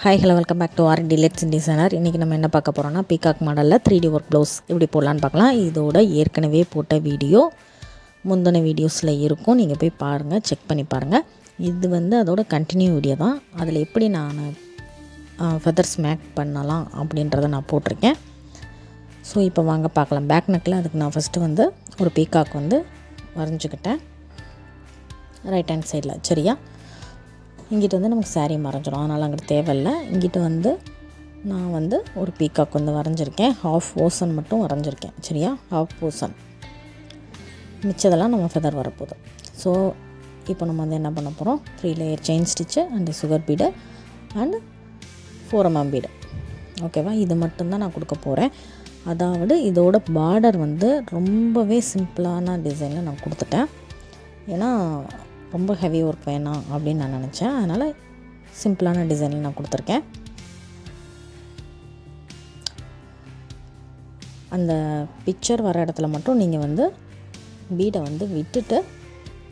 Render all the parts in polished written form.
Hi hello welcome back to RT let's designer. இன்றைக்கி நம்ம என்ன பார்க்க போகிறோம்னா பீகாக் மாடலில் 3D ஒர்க் ப்ளவுஸ் எப்படி போடலான்னு பார்க்கலாம். இதோட ஏற்கனவே போட்ட வீடியோ முந்தின வீடியோஸில் இருக்கும், நீங்கள் போய் பாருங்கள், செக் பண்ணி பாருங்கள். இது அதோட கண்டினியூ வீடியோ தான். அதில் எப்படி நான் ஃபெதர்ஸ் மேக் பண்ணலாம் அப்படின்றத நான் போட்டிருக்கேன். ஸோ இப்போ வாங்க பார்க்கலாம். பேக் நெக்கில் அதுக்கு நான் ஃபஸ்ட்டு ஒரு பீகாக் வரைஞ்சிக்கிட்டேன் ரைட் ஹேண்ட் சைடில். சரியா, இங்கிட்ட நமக்கு சாரீ மறைஞ்சிடும், அதனால் அங்கிட்ட தேவையில்லை. இங்கிட்ட நான் ஒரு பீகாக் வரைஞ்சிருக்கேன். ஹாஃப் ஓசன் மட்டும் வரைஞ்சிருக்கேன். சரியா, ஹாஃப் ஓசன், மிச்சதெல்லாம் நம்ம ஃபெதர் வரப்போகுது. ஸோ இப்போ நம்ம என்ன பண்ண போகிறோம், 3 layer chain stitch and sugar bead and 4 mm bead. ஓகேவா, இது மட்டும்தான் நான் கொடுக்க போகிறேன். அதாவது இதோட பார்டர் ரொம்பவே சிம்பிளான டிசைனில் நான் கொடுத்துட்டேன். ஏன்னா ரொம்ப ஹெவி ஒர்க் வேணாம் அப்படின்னு நான் நினச்சேன். அதனால் சிம்பிளான டிசைனில் நான் கொடுத்துருக்கேன். அந்த பிக்சர் வர இடத்துல மட்டும் நீங்கள் பீடை விட்டுட்டு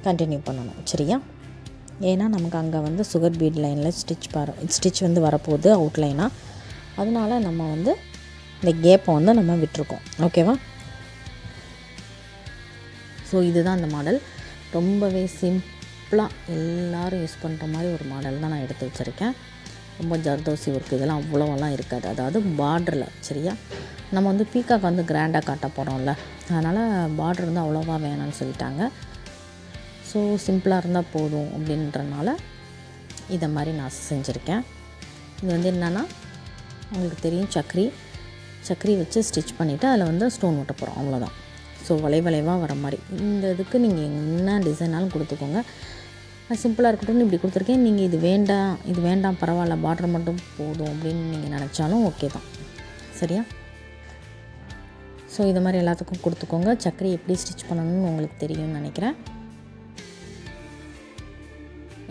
கண்டினியூ பண்ணணும். சரியா, ஏன்னா நமக்கு அங்கே சுகர் பீட் லைனில் ஸ்டிச் வரப்போகுது அவுட்லைனாக. அதனால் நம்ம இந்த கேப்பை நம்ம விட்டுருக்கோம். ஓகேவா, ஸோ இதுதான் அந்த மாடல். ரொம்பவே சிம்பிளாக எல்லோரும் யூஸ் பண்ணுற மாதிரி ஒரு மாடல் தான் நான் எடுத்து வச்சுருக்கேன். ரொம்ப ஜர்தோசி ஒர்க் இதெல்லாம் அவ்வளோவெல்லாம் இருக்காது, அதாவது பார்டரில். சரியா, நம்ம பீகாக் கிராண்டாக காட்ட போகிறோம்ல, அதனால் பார்டர் அவ்வளோவா வேணாம்னு சொல்லிட்டாங்க. ஸோ சிம்பிளாக இருந்தால் போதும் அப்படின்றனால இதை மாதிரி நான் செஞ்சுருக்கேன். இது என்னென்னா உங்களுக்கு தெரியும், சக்கரி வச்சு ஸ்டிச் பண்ணிவிட்டு அதில் ஸ்டோன் ஒட்ட போகிறோம், அவ்வளோதான். ஸோ வளைவாக வர மாதிரி இந்த இதுக்கு நீங்கள் என்ன டிசைனாலும் கொடுத்துக்கோங்க. சிம்பிளாக இருக்கட்டும்னு இப்படி கொடுத்துருக்கேன். நீங்கள் இது வேண்டாம் பரவாயில்ல, பார்டர் மட்டும் போதும் அப்படின்னு நீங்கள் நினச்சாலும் ஓகே தான். சரியா, ஸோ இது மாதிரி எல்லாத்துக்கும் கொடுத்துக்கோங்க. சக்கரை எப்படி ஸ்டிச் பண்ணணும்னு உங்களுக்கு தெரியும்னு நினைக்கிறேன்.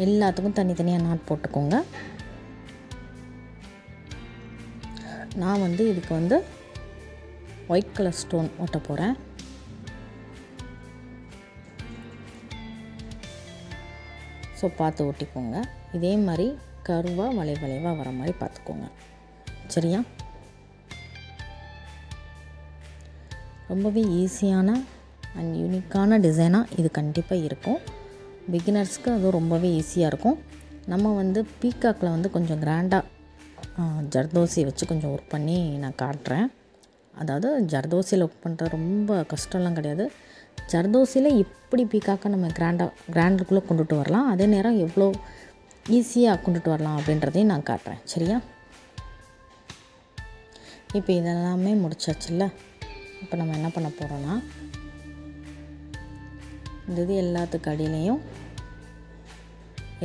எல்லாத்துக்கும் தனித்தனியாக நாட் போட்டுக்கோங்க. நான் இதுக்கு ஒயிட் கலர் ஸ்டோன் ஒட்ட போகிறேன். ஸோ பார்த்து ஒட்டிக்கோங்க. இதே மாதிரி கர்வாக வளைவாக வர மாதிரி பார்த்துக்கோங்க. சரியா, ரொம்பவே ஈஸியான அண்ட் யூனிக்கான டிசைனாக இது கண்டிப்பாக இருக்கும். பிகினர்ஸ்க்கு அது ரொம்பவே ஈஸியாக இருக்கும். நம்ம பீகாக்கில் கொஞ்சம் கிராண்டாக ஜர்தோசி வச்சு கொஞ்சம் ஒர்க் பண்ணி நான் காட்டுறேன். அதாவது ஜர்தோசியில் ஒர்க் பண்ணுறது ரொம்ப கஷ்டம்லாம் கிடையாது. ஜர்தோசியில் எப்படி பீகாக்கை நம்ம கிராண்டுக்குள்ளே கொண்டுட்டு வரலாம், அதே நேரம் எவ்வளோ ஈஸியாக கொண்டுட்டு வரலாம் அப்படின்றதையும் நான் காட்டுறேன். சரியா, இப்போ இதெல்லாமே முடிச்சாச்சுல்ல. இப்போ நம்ம என்ன பண்ண போகிறோன்னா, இந்த இது எல்லாத்துக்கு அடியிலையும்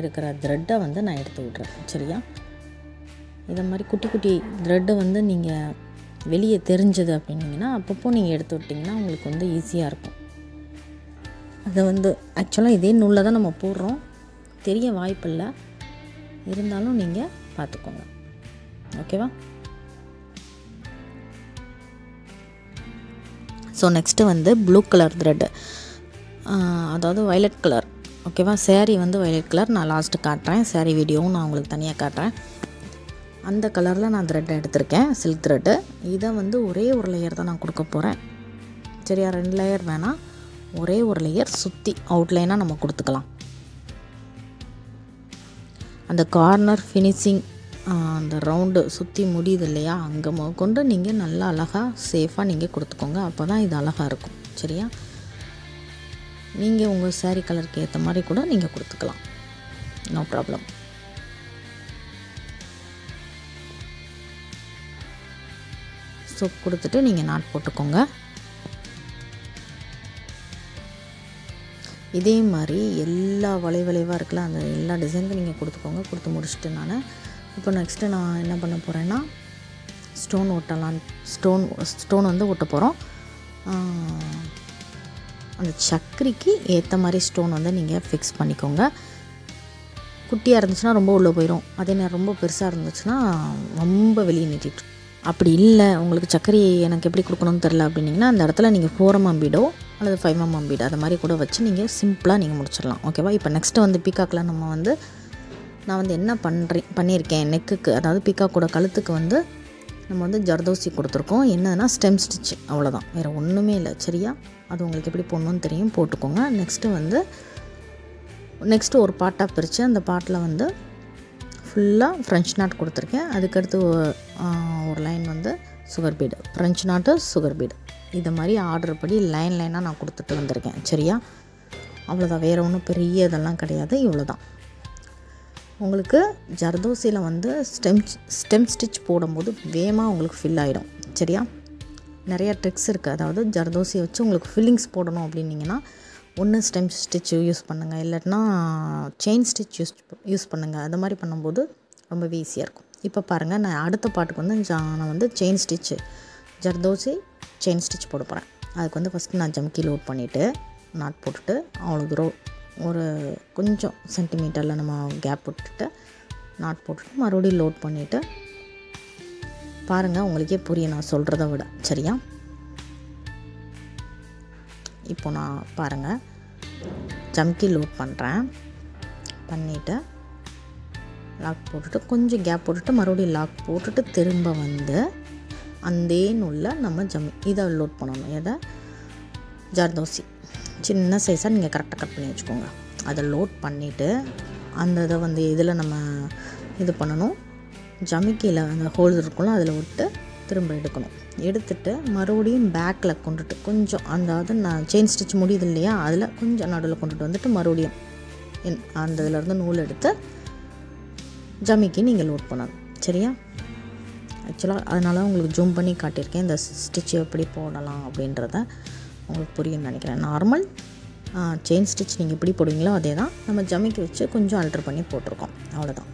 இருக்கிற த்ரெட்டை நான் எடுத்து விட்றேன். சரியா, இதை மாதிரி குட்டி குட்டி த்ரெட்டு நீங்கள் வெளியே தெரிஞ்சது அப்படின்னிங்கன்னா அப்பப்போ நீங்கள் எடுத்து விட்டிங்கன்னா உங்களுக்கு ஈஸியாக இருக்கும். அதை ஆக்சுவலாக இதே நூலில் தான் நம்ம போடுறோம், தெரிய வாய்ப்பில்லை, இருந்தாலும் நீங்கள் பார்த்துக்கோங்க. ஓகேவா, so next blue colour thread, அதாவது வயலட் கலர். ஓகேவா, சேரீ வயலட் கலர் நான் லாஸ்ட்டு காட்டுறேன். சேரீ வீடியோவும் நான் உங்களுக்கு தனியாக காட்டுறேன். அந்த கலரில் நான் த்ரெட்டை எடுத்திருக்கேன், சில்க் த்ரெட்டு. இதை ஒரே ஒரு லேயர் தான் நான் கொடுக்க போகிறேன். சரியா, 2 லேயர் வேணாம், ஒரே ஒரு லேயர் சுற்றி அவுட்லைனாக நம்ம கொடுத்துக்கலாம். அந்த கார்னர் ஃபினிஷிங், அந்த ரவுண்டு சுற்றி முடியுது இல்லையா, அங்கே கொண்டு நீங்கள் நல்லா அழகாக சேஃபாக நீங்கள் கொடுத்துக்கோங்க. அப்போ தான் இது அழகாக இருக்கும். சரியா, நீங்கள் உங்கள் சாரீ கலருக்கு ஏற்ற மாதிரி கூட நீங்கள் கொடுத்துக்கலாம், நோ ப்ராப்ளம். ஸோ கொடுத்துட்டு நீங்கள் நாட் போட்டுக்கோங்க. இதே மாதிரி எல்லா வளைவாக இருக்குல்ல, அந்த எல்லா டிசைனுக்கும் நீங்கள் கொடுத்துக்கோங்க. கொடுத்து முடிச்சுட்டு நான் இப்போ நெக்ஸ்ட்டு நான் என்ன பண்ண போகிறேன்னா, ஸ்டோன் ஒட்டலாம். ஸ்டோன் ஒட்ட போகிறோம். அந்த சக்கரிக்கு ஏற்ற மாதிரி ஸ்டோன் நீங்கள் ஃபிக்ஸ் பண்ணிக்கோங்க. குட்டியாக இருந்துச்சுன்னா ரொம்ப உள்ளே போயிடும், அதே நேரம் ரொம்ப பெருசாக இருந்துச்சுன்னா ரொம்ப வெளியே நீட்டிட்டு. அப்படி இல்லை, உங்களுக்கு சக்கரை எனக்கு எப்படி கொடுக்கணும்னு தெரில அப்படின்னிங்கன்னா அந்த இடத்துல நீங்கள் 4 mm பீடோ அல்லது 5 mm பீடு அதை மாதிரி கூட வச்சு நீங்கள் சிம்பிளாக நீங்கள் முடிச்சிடலாம். ஓகேவா, இப்போ நெக்ஸ்ட்டு பீகாக்கில் நம்ம நான் வந்து என்ன பண்ணியிருக்கேன் நெக்குக்கு, அதாவது பீகாக்கோட கழுத்துக்கு வந்து நம்ம வந்து ஜர்தோசி கொடுத்துருக்கோம். என்னதுன்னா ஸ்டெம் ஸ்டிச், அவ்வளோதான், வேறு ஒன்றுமே இல்லை. சரியா? அது உங்களுக்கு எப்படி போடணுன்னு தெரியும், போட்டுக்கோங்க. நெக்ஸ்ட்டு ஒரு பார்ட்டாக பிரித்து அந்த பார்ட்டில் வந்து ஃபுல்லாக ஃப்ரெஞ்ச் நாட் கொடுத்துருக்கேன். அதுக்கடுத்து ஒரு லைன் வந்து sugar bead, French knot sugar bead, இதை மாதிரி ஆர்டர் படி லைனாக நான் கொடுத்துட்டு வந்திருக்கேன். சரியா? அவ்வளோதான், வேறு ஒன்றும் பெரிய இதெல்லாம் கிடையாது, இவ்வளோ தான். உங்களுக்கு ஜர்தோசியில் வந்து ஸ்டெம் ஸ்டிச் போடும்போது வேகமாக உங்களுக்கு ஃபில் ஆகிடும். சரியா? நிறையா ட்ரிக்ஸ் இருக்குது. அதாவது ஜர்தோசியை வச்சு உங்களுக்கு ஃபில்லிங்ஸ் போடணும் அப்படின்னிங்கன்னா ஒன்று ஸ்டெம் ஸ்டிச் யூஸ் பண்ணுங்கள், இல்லாட்டினா செயின் ஸ்டிச் யூஸ் பண்ணுங்கள். அது மாதிரி பண்ணும்போது ரொம்பவே ஈஸியாக இருக்கும். இப்போ பாருங்கள், நான் அடுத்த பாட்டுக்கு வந்து நான் வந்து chain stitch, zardozi chain stitch போட போகிறேன். அதுக்கு வந்து ஃபஸ்ட்டு நான் ஜம்கி லோட் பண்ணிவிட்டு நாட் போட்டுட்டு அவ்வளோ தூரம் ஒரு கொஞ்சம் சென்டிமீட்டரில் நம்ம கேப் விட்டுட்டு நாட் போட்டுட்டு மறுபடியும் லோட் பண்ணிவிட்டு பாருங்கள், உங்களுக்கே புரியும் நான் சொல்கிறத விட. சரியா? இப்போ நான் பாருங்கள் ஜம்கி லோட் பண்ணுறேன், பண்ணிவிட்டு லாக் போட்டுட்டு கொஞ்சம் கேப் போட்டுட்டு மறுபடியும் லாக் போட்டுட்டு திரும்ப வந்து அந்த நூலில் நம்ம இதை லோட் பண்ணணும். எதை? ஜர்தோசி சின்ன சைஸாக நீங்கள் கரெக்டாக கட் பண்ணி வச்சுக்கோங்க. அதை லோட் பண்ணிவிட்டு அந்த இதை வந்து இதில் நம்ம இது பண்ணணும், ஜமிக்கியில் அந்த ஹோல்ஸ் இருக்கும்ல அதில் விட்டு திரும்ப எடுக்கணும். எடுத்துகிட்டு மறுபடியும் பேக்கில் கொண்டுட்டு கொஞ்சம் அதாவது நான் செயின் ஸ்டிச் முடியுது இல்லையா, அதில் கொஞ்சம் நடுவில் கொண்டுட்டு வந்துட்டு மறுபடியும் அந்த இதிலேருந்து நூல் எடுத்து ஜமிக்கி நீங்கள் லோட் பண்ணணும். சரியா? ஆக்சுவலாக அதனால உங்களுக்கு ஜூம் பண்ணி காட்டியிருக்கேன், இந்த ஸ்டிச் எப்படி போடலாம் அப்படின்றத உங்களுக்கு புரியும்னு நினைக்கிறேன். நார்மல் செயின் ஸ்டிச் நீங்கள் எப்படி போடுவீங்களோ அதே தான், நம்ம ஜமிக்கி வச்சு கொஞ்சம் ஆல்டர் பண்ணி போட்டிருக்கோம், அவ்வளோதான்.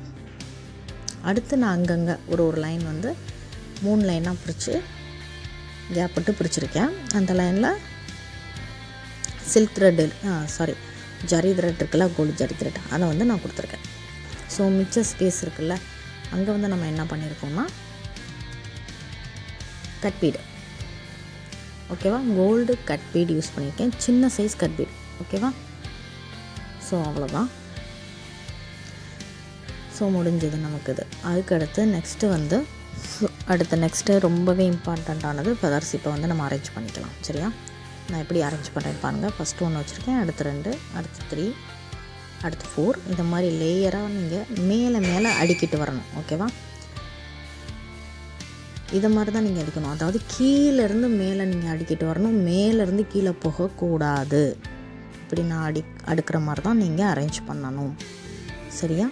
அடுத்து நான் அங்கங்கே ஒரு லைன் வந்து 3 லைனாக பிரித்து கேப் விட்டு பிரிச்சுருக்கேன். அந்த லைனில் சில்க் த்ரெட்டு ஜரி த்ரெட் இருக்குல்ல, கோல்டு ஜரி த்ரெட், அதை வந்து நான் கொடுத்துருக்கேன். ஸோ மிச்ச ஸ்பேஸ் இருக்குல்ல, அங்கே வந்து நம்ம என்ன பண்ணியிருக்கோம்னா கட் பீடு, ஓகேவா, கோல்டு கட் பீடு யூஸ் பண்ணியிருக்கேன், சின்ன சைஸ் கட் பீடு, ஓகேவா. ஸோ அவ்வளோதான். ஸோ முடிஞ்சது நமக்கு இது. அதுக்கடுத்து நெக்ஸ்ட்டு ரொம்பவே இம்பார்ட்டண்ட்டானது ஃபெதர்ஸ். இப்போ வந்து நம்ம அரேஞ்ச் பண்ணிக்கலாம். சரியா? நான் எப்படி அரேஞ்ச் பண்ணுறேன் பாருங்கள். ஃபஸ்ட்டு 1 வச்சுருக்கேன், அடுத்து 2, அடுத்து 3, அடுத்து 4. இந்த மாதிரி லேயராக நீங்கள் மேலே அடிக்கிட்டு வரணும். ஓகேவா? இதை மாதிரி தான் நீங்கள் அடிக்கணும். அதாவது கீழேருந்து மேலே நீங்கள் அடிக்கிட்டு வரணும், மேலேருந்து கீழே போகக்கூடாது. இப்படி நான் அடுக்கிற மாதிரி தான் நீங்கள் அரேஞ்ச் பண்ணணும். சரியா?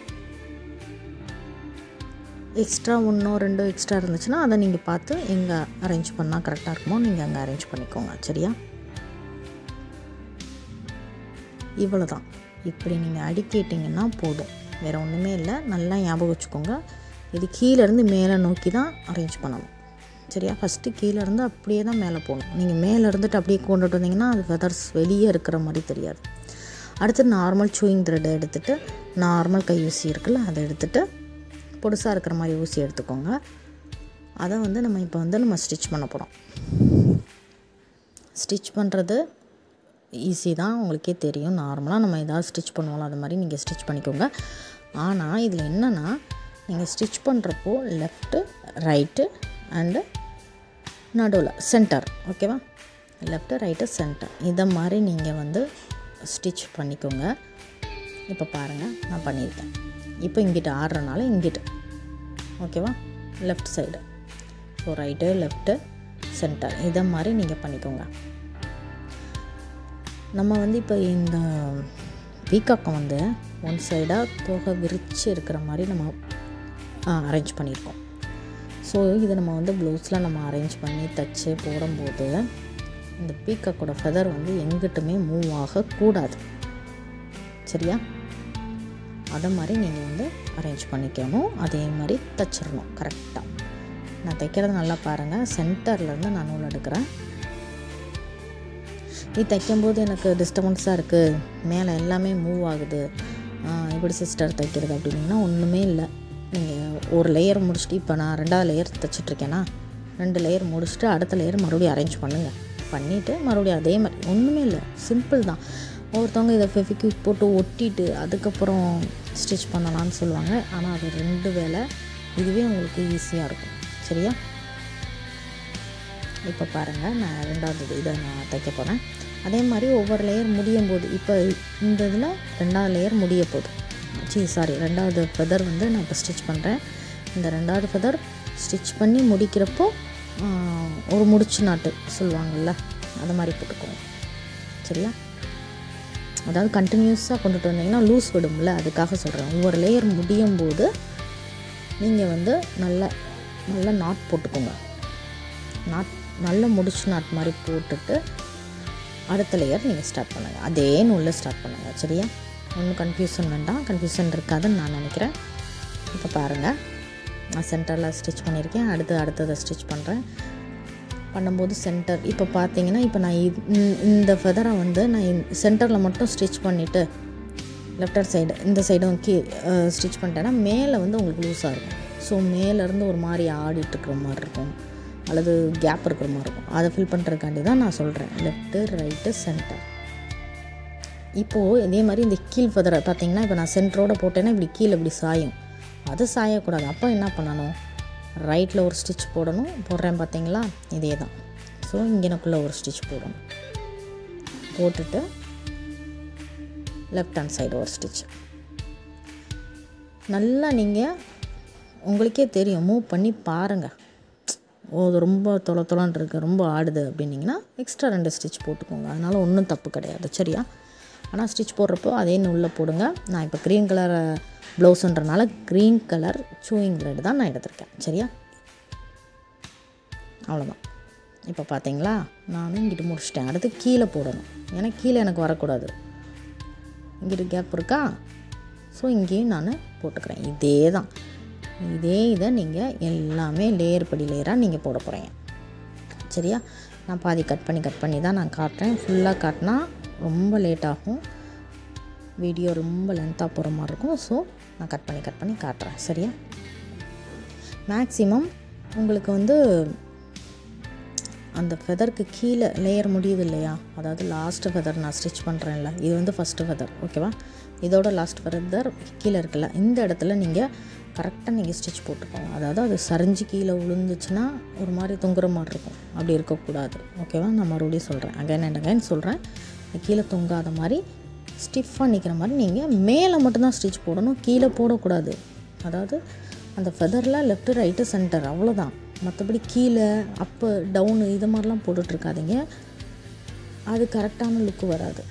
எக்ஸ்ட்ரா 1 2 எக்ஸ்ட்ரா இருந்துச்சுன்னா அதை நீங்கள் பார்த்து எங்கே அரேஞ்ச் பண்ணால் கரெக்டாக இருக்குமோ நீங்கள் அங்கே அரேஞ்ச் பண்ணிக்கோங்க. சரியா? இவ்வளோ தான். இப்படி நீங்கள் அடுக்கிட்டிங்கன்னா போதும், வேறு ஒன்றுமே இல்லை. நல்லா ஞாபகம் வச்சுக்கோங்க, இது கீழேருந்து மேலே நோக்கி தான் அரேஞ்ச் பண்ணணும். சரியா? ஃபஸ்ட்டு கீழேருந்து அப்படியே தான் மேலே போகணும். நீங்கள் மேலே இருந்துட்டு அப்படியே கொண்டுட்டு வந்தீங்கன்னா அது ஃபெதர்ஸ் வெளியே இருக்கிற மாதிரி தெரியாது. அடுத்து நார்மல் சூயிங் த்ரெட்டை எடுத்துகிட்டு, நார்மல் கை ஊசி இருக்குல்ல அதை எடுத்துகிட்டு பொடுசாக இருக்கிற மாதிரி ஊசி எடுத்துக்கோங்க. அதை வந்து நம்ம ஸ்டிச் பண்ண போகிறோம். ஸ்டிச் பண்ணுறது ஈஸி தான், உங்களுக்கே தெரியும். நார்மலாக நம்ம ஏதாவது ஸ்டிச் பண்ணுவோம் அது மாதிரி நீங்கள் ஸ்டிச் பண்ணிக்கோங்க. ஆனால் இதில் என்னென்னா, நீங்கள் ஸ்டிச் பண்ணுறப்போ லெஃப்ட்டு ரைட்டு அண்டு நடுவில் சென்டர், ஓகேவா, லெஃப்ட்டு ரைட்டு சென்டர், இதை மாதிரி நீங்கள் வந்து ஸ்டிச் பண்ணிக்கோங்க. இப்போ பாருங்கள் நான் பண்ணியிருக்கேன். இப்போ இங்கிட்ட ஆடுறனால இங்கிட்ட, ஓகேவா, left side. So right left centre, இதை மாதிரி நீங்கள் பண்ணிக்கோங்க. நம்ம வந்து இப்போ இந்த பீகாக்கை வந்து ஒன் சைடாக தோகை விரித்து இருக்கிற மாதிரி நம்ம அரேஞ்ச் பண்ணியிருக்கோம். ஸோ இதை நம்ம வந்து ப்ளவுஸில் நம்ம அரேஞ்ச் பண்ணி தைச்சி போடும்போது இந்த பீகாக்கோட ஃபெதர் வந்து எங்கிட்டுமே மூவ் ஆகக்கூடாது. சரியா? அதை மாதிரி நீங்கள் வந்து அரேஞ்ச் பண்ணிக்கணும், அதே மாதிரி தைச்சிடணும் கரெக்டாக. நான் தைக்கிறது நல்லா பாருங்கள். சென்டர்லேருந்து நான் நூல் எடுக்கிறேன். இது தைக்கும்போது எனக்கு டிஸ்டர்பன்ஸாக இருக்குது, மேலே எல்லாமே மூவ் ஆகுது, எப்படி சிஸ்டர் தைக்கிறது அப்படின்னா ஒன்றுமே இல்லை. நீங்கள் ஒரு லேயர் முடிச்சுட்டு, இப்போ நான் 2வது லேயர் தைச்சிட்ருக்கேன்னா 2 லேயர் முடிச்சுட்டு அடுத்த லேயர் மறுபடியும் அரேஞ்ச் பண்ணிவிட்டு மறுபடியும் அதே மாதிரி, ஒன்றுமே இல்லை, சிம்பிள் தான். ஒவ்வொருத்தவங்க இதை ஃபெவிக்விக் போட்டு ஒட்டிட்டு அதுக்கப்புறம் ஸ்டிச் பண்ணலான்னு சொல்லுவாங்க. ஆனால் அது 2 வேலை. இதுவே உங்களுக்கு ஈஸியாக இருக்கும். சரியா? இப்போ பாருங்கள், நான் 2வது இதை நான் தைக்க போகிறேன். அதே மாதிரி ஒவ்வொரு லேயர் முடியும் போது, இப்போ இந்த இதில் 2வது லேயர் முடிய போகுது. 2வது ஃபெதர் வந்து நான் இப்போ ஸ்டிச் பண்ணுறேன். இந்த 2வது ஃபெதர் ஸ்டிச் பண்ணி முடிக்கிறப்போ ஒரு முடிச்சு நாட்டு சொல்லுவாங்கள்ல, அது மாதிரி போட்டுக்கோங்க. சரியா? அதாவது கண்டினியூஸாக கொண்டுட்டு வந்தீங்கன்னா லூஸ் விடும்ல, அதுக்காக சொல்கிறேன். ஒவ்வொரு லேயர் முடியும் போது நீங்கள் வந்து நல்ல நாட் போட்டுக்கோங்க. நல்ல முடிச்சு நாட் மாதிரி போட்டுட்டு அடுத்த லேயர் நீங்கள் ஸ்டார்ட் பண்ணுங்கள். அதே நூலில் ஸ்டார்ட் பண்ணுங்கள். சரியா? ஒன்றும் கன்ஃபியூஷன் வேண்டாம். கன்ஃபியூஷன் இருக்காதுன்னு நான் நினைக்கிறேன். இப்போ பாருங்கள், நான் சென்டரில் ஸ்டிச் பண்ணியிருக்கேன். அடுத்ததை ஸ்டிச் பண்ணும்போது சென்டர் இப்போ பார்த்தீங்கன்னா, இப்போ நான் இந்த ஃபெதரை வந்து நான் சென்டரில் மட்டும் ஸ்டிச் பண்ணிவிட்டு லெஃப்ட் ஹேண்ட் சைடு இந்த சைடும் ஸ்டிச் பண்ணிட்டேன்னா மேலே வந்து உங்களுக்கு லூஸாக இருக்கும். ஸோ மேலேருந்து ஒரு மாதிரி ஆடிட்டுருக்குற மாதிரி இருக்கும், அல்லது கேப் இருக்கிற மாதிரி இருக்கும். அதை ஃபில் பண்ணுறதுக்காண்டி தான் நான் சொல்கிறேன், லெஃப்ட்டு ரைட்டு சென்டர். இப்போது இதே மாதிரி இந்த கீழ் ஃபெதரை பார்த்தீங்கன்னா, இப்போ நான் சென்டரோடு போட்டேன்னா இப்படி கீழே இப்படி சாயும். அது சாயக்கூடாது. அப்போ என்ன பண்ணணும், ரைட்டில் ஒரு ஸ்டிச் போடுறேன் பார்த்தீங்களா, இதே தான். ஸோ இங்கனக்குள்ளே ஒரு ஸ்டிச் போட்டுட்டு லெஃப்ட் ஹேண்ட் சைடு ஒரு ஸ்டிச். நல்லா நீங்கள் உங்களுக்கே தெரியும், மூவ் பண்ணி பாருங்கள். அது ரொம்ப தொலைன்னு இருக்குது, ரொம்ப ஆடுது அப்படின்னிங்கன்னா எக்ஸ்ட்ரா 2 ஸ்டிச் போட்டுக்கோங்க. அதனால் ஒன்றும் தப்பு கிடையாது. சரியா? ஆனால் ஸ்டிச் போடுறப்போ அதே நூலில் போடுங்க. நான் இப்போ க்ரீன் கலர் ப்ளவுஸுன்றனால க்ரீன் கலர் சூயிங் த்ரெட் தான் நான் எடுத்திருக்கேன். சரியா? அவ்வளோதான். இப்போ பார்த்தீங்களா, நானும் இங்கிட்டு முடிச்சிட்டேன். அடுத்து கீழே போடணும். ஏன்னா கீழே எனக்கு வரக்கூடாது, இங்கிட்டு கேப் இருக்கா. ஸோ இங்கேயும் நான் போட்டுக்கிறேன். இதே இதை நீங்கள் எல்லாமே லேயர் படி லேயராக நீங்கள் போட போகிறீங்க. சரியா? நான் பாதி கட் பண்ணி தான் நான் காட்டுறேன். ஃபுல்லாக காட்டினா ரொம்ப லேட் ஆகும், வீடியோ ரொம்ப லென்த்தாக போகிற மாதிரி இருக்கும். ஸோ நான் கட் பண்ணி காட்டுறேன். சரியா? மேக்ஸிமம் உங்களுக்கு வந்து அந்த ஃபெதருக்கு கீழே லேயர் முடியுது இல்லையா, அதாவது லாஸ்ட்டு ஃபெதர் நான் ஸ்டிச் பண்ணுறேன்ல, இது வந்து ஃபஸ்ட்டு ஃபெதர். ஓகேவா? இதோட லாஸ்ட் ஃபெதர் கீழே இருக்குல்ல, இந்த இடத்துல நீங்கள் கரெக்டாக நீங்கள் ஸ்டிச் போட்டுக்கோங்க. அதாவது அது சரிஞ்சு கீழே விழுந்துச்சுன்னா ஒரு மாதிரி தொங்குற மாதிரி இருக்கும். அப்படி இருக்கக்கூடாது. ஓகேவா? நான் மறுபடியும் சொல்கிறேன், அகைன் சொல்கிறேன். கீழே தொங்காத மாதிரி ஸ்டிஃபாக நிற்கிற மாதிரி நீங்கள் மேலே மட்டும்தான் ஸ்டிச் போடணும், கீழே போடக்கூடாது. அதாவது அந்த ஃபெதரில் லெஃப்ட்டு ரைட்டு சென்டர், அவ்வளோதான். மற்றபடி கீழே அப்பு டவுனு இது மாதிரிலாம் போட்டுட்ருக்காதீங்க, அது கரெக்டான லுக்கு வராது.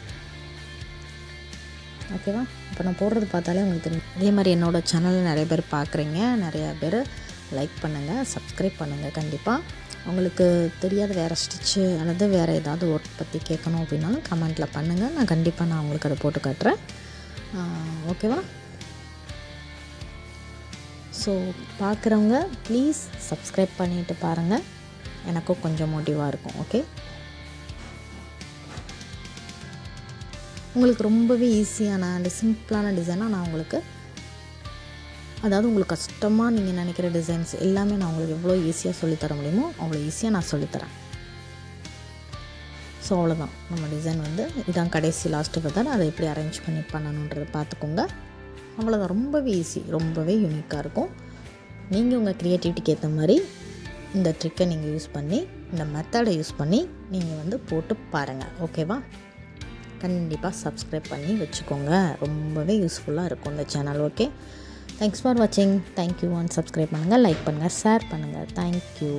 ஓகேவா? இப்போ நான் போடுறது பார்த்தாலே உங்களுக்கு தெரியும். அதே மாதிரி என்னோடய சேனலில் நிறைய பேர் பார்க்குறீங்க, நிறையா பேர் லைக் பண்ணுங்கள், சப்ஸ்கிரைப் பண்ணுங்கள். கண்டிப்பாக உங்களுக்கு தெரியாத வேறு ஸ்டிச்சு அல்லது வேறு ஏதாவது ஒர்க் பற்றி கேட்கணும் அப்படின்னாலும் கமெண்ட்டில் பண்ணுங்கள். நான் கண்டிப்பாக உங்களுக்கு அதை போட்டு காட்டுறேன். ஓகேவா? ஸோ பார்க்குறவங்க ப்ளீஸ் சப்ஸ்கிரைப் பண்ணிவிட்டு பாருங்கள், எனக்கும் கொஞ்சம் மோட்டிவாக இருக்கும். ஓகே? உங்களுக்கு ரொம்பவே ஈஸியான அண்ட் சிம்பிளான டிசைனாக நான் உங்களுக்கு, அதாவது உங்களுக்கு கஷ்டமாக நீங்கள் நினைக்கிற டிசைன்ஸ் எல்லாமே நான் உங்களுக்கு எவ்வளோ ஈஸியாக சொல்லித்தர முடியுமோ அவ்வளோ ஈஸியாக நான் சொல்லித்தரேன். ஸோ அவ்வளோதான். நம்ம டிசைன் வந்து இதான் கடைசி லாஸ்ட்டு ஃபெதர். அதை எப்படி அரேஞ்ச் பண்ணணுன்றதை பார்த்துக்கோங்க. அவ்வளோதான். ரொம்பவே ஈஸி, ரொம்பவே யூனிக்காக இருக்கும். நீங்கள் உங்கள் க்ரியேட்டிவிட்டிக்கு ஏற்ற மாதிரி இந்த ட்ரிக்கை நீங்கள் யூஸ் பண்ணி, இந்த மெத்தடை யூஸ் பண்ணி நீங்கள் வந்து போட்டு பாருங்கள். ஓகேவா? கண்டிப்பாக சப்ஸ்கிரைப் பண்ணி வச்சுக்கோங்க, ரொம்பவே யூஸ்ஃபுல்லாக இருக்கும் இந்த சேனல். ஓகே? தேங்க்ஸ் ஃபார் வாட்சிங். தேங்க்யூ. சப்ஸ்கிரைப் பண்ணுங்கள், லைக் பண்ணுங்கள், ஷேர் பண்ணுங்கள். தேங்க்யூ.